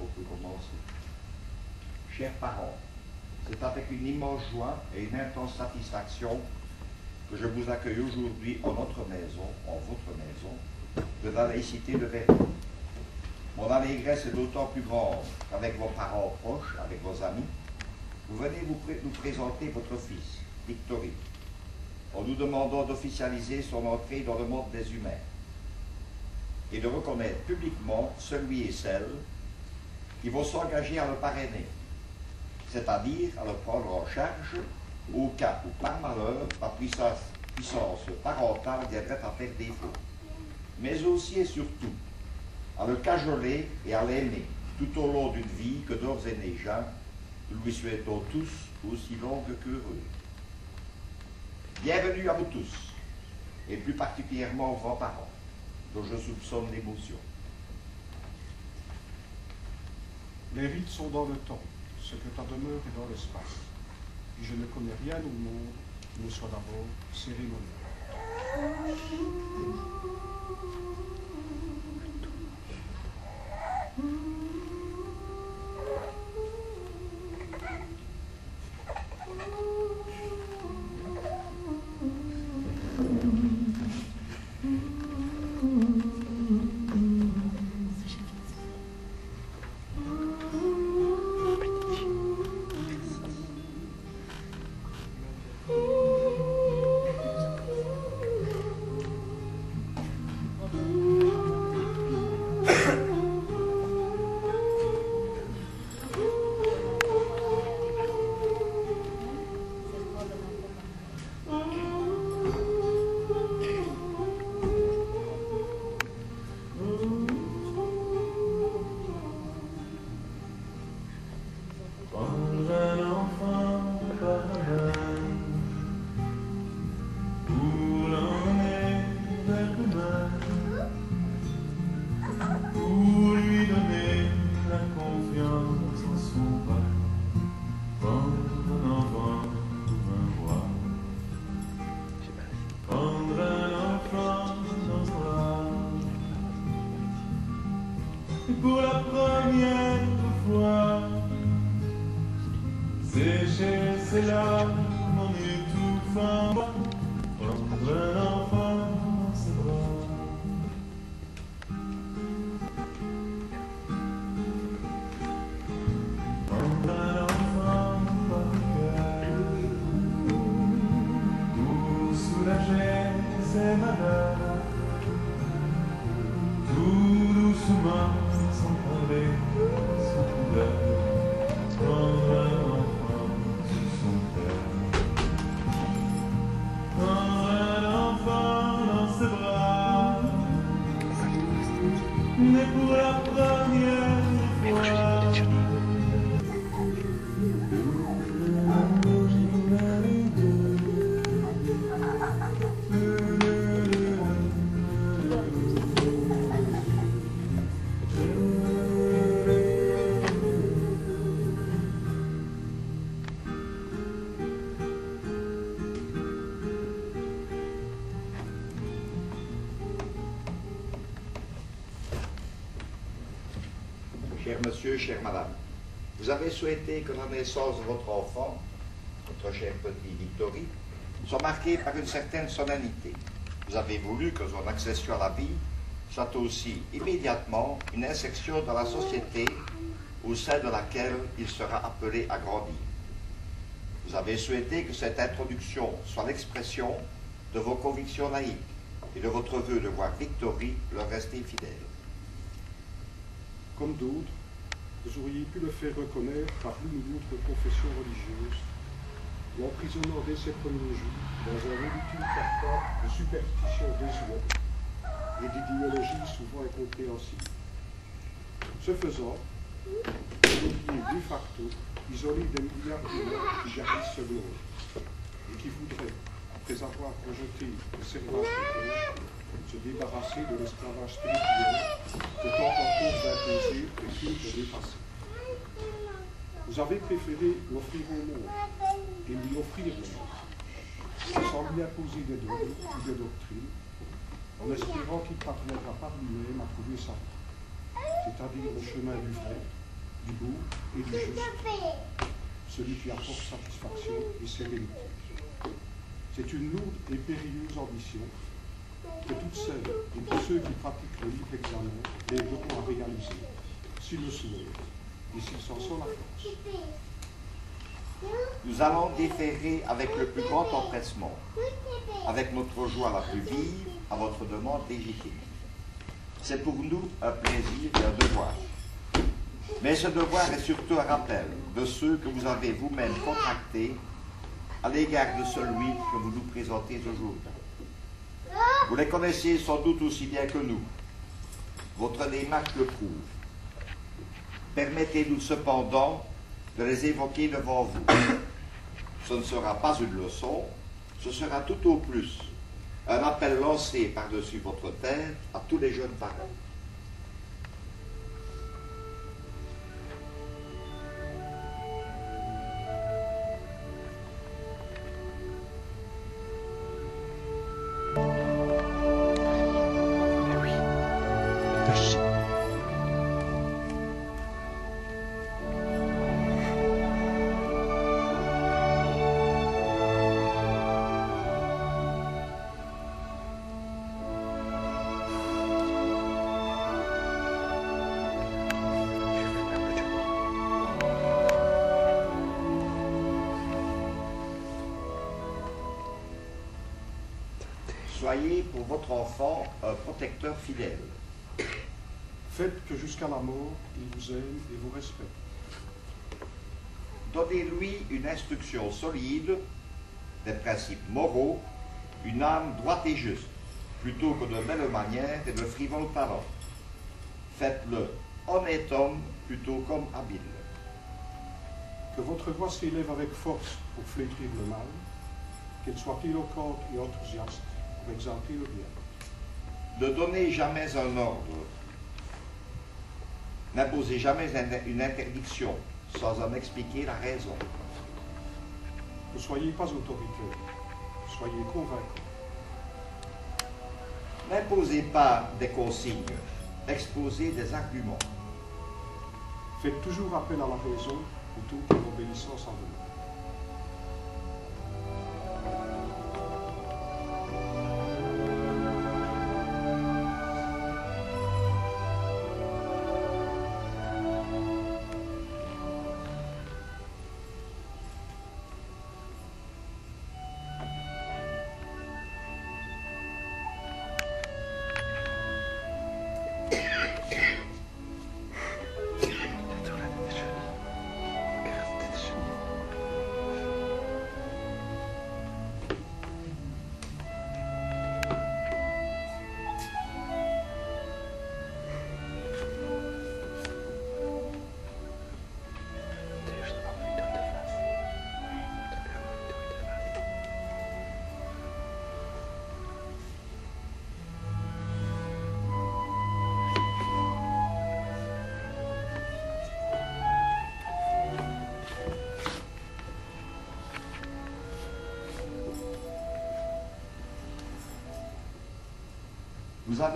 on peut commencer. Chers parents, c'est avec une immense joie et une intense satisfaction que je vous accueille aujourd'hui en notre maison, en votre maison, de la laïcité de Vernon. Mon allégresse est d'autant plus grande qu'avec vos parents proches, avec vos amis, vous venez nous présenter votre fils, Victory, en nous demandant d'officialiser son entrée dans le monde des humains et de reconnaître publiquement celui et celle qui vont s'engager à le parrainer, c'est-à-dire à le prendre en charge au cas où, par malheur, la puissance parentale viendrait à faire défaut, mais aussi et surtout à le cajoler et à l'aimer tout au long d'une vie que d'ores et déjà nous lui souhaitons tous aussi longue qu'heureuse. Bienvenue à vous tous, et plus particulièrement aux grands-parents, dont je soupçonne l'émotion. Les rites sont dans le temps, ce que ta demeure est dans l'espace. Et je ne connais rien au monde qui ne soit d'abord cérémoniel. Pour la première fois, sécher ses larmes en étouffant, prendre un enfant dans ses bras. Prendre un enfant par le cœur, pour soulager ses malheurs, tout doucement. Sans parler, sans couleur, prendre un enfant sous son cœur. Prendre un enfant dans ses bras, né pour la première fois. Cher monsieur, chère madame, vous avez souhaité que la naissance de votre enfant, votre cher petit Victory, soit marquée par une certaine solennité. Vous avez voulu que son accession à la vie soit aussi immédiatement une insertion dans la société au sein de laquelle il sera appelé à grandir. Vous avez souhaité que cette introduction soit l'expression de vos convictions laïques et de votre vœu de voir Victory leur rester fidèle. Comme d'autres, vous auriez pu le faire reconnaître par l'une ou l'autre confession religieuse, ou emprisonnant dès ses premiers jours dans un ridicule carcan de superstitions désuètes et d'idéologies souvent incompréhensibles. Ce faisant, vous auriez de facto isolé des milliards d'humains qui jadis ce globe, et qui voudraient, après avoir rejeté le servage du corps, se débarrasser de l'esclavage spirituel que tant en cause d'imposer et qu'il de dépasser. Vous avez préféré l'offrir au monde et lui offrir le monde, sans lui imposer des dogmes ou des doctrines, en espérant qu'il parviendra par lui-même à trouver sa voie, c'est-à-dire le chemin du vrai, du beau et du juste, celui qui apporte satisfaction et sérénité. C'est une lourde et périlleuse ambition que toutes celles et tous ceux qui pratiquent le libre examen l'aideront à réaliser, s'ils le souhaitent et s'ils s'en sont la force. Nous allons déférer avec le plus grand empressement, avec notre joie la plus vive, à votre demande légitime. C'est pour nous un plaisir et un devoir. Mais ce devoir est surtout un rappel de ceux que vous avez vous-même contractés à l'égard de celui que vous nous présentez aujourd'hui. Vous les connaissez sans doute aussi bien que nous. Votre démarche le prouve. Permettez-nous cependant de les évoquer devant vous. Ce ne sera pas une leçon, ce sera tout au plus un appel lancé par-dessus votre tête à tous les jeunes parents. Soyez pour votre enfant un protecteur fidèle. Faites que jusqu'à la mort, il vous aime et vous respecte. Donnez-lui une instruction solide, des principes moraux, une âme droite et juste, plutôt que de belles manières et de frivoles paroles. Faites-le honnête homme plutôt qu'homme habile. Que votre voix s'élève avec force pour flétrir le mal, qu'elle soit éloquente et enthousiaste pour exalter le bien. Ne donnez jamais un ordre, n'imposez jamais une interdiction sans en expliquer la raison. Ne soyez pas autoritaire, soyez convaincant. N'imposez pas des consignes, exposez des arguments. Faites toujours appel à la raison plutôt qu'à l'obéissance à vous.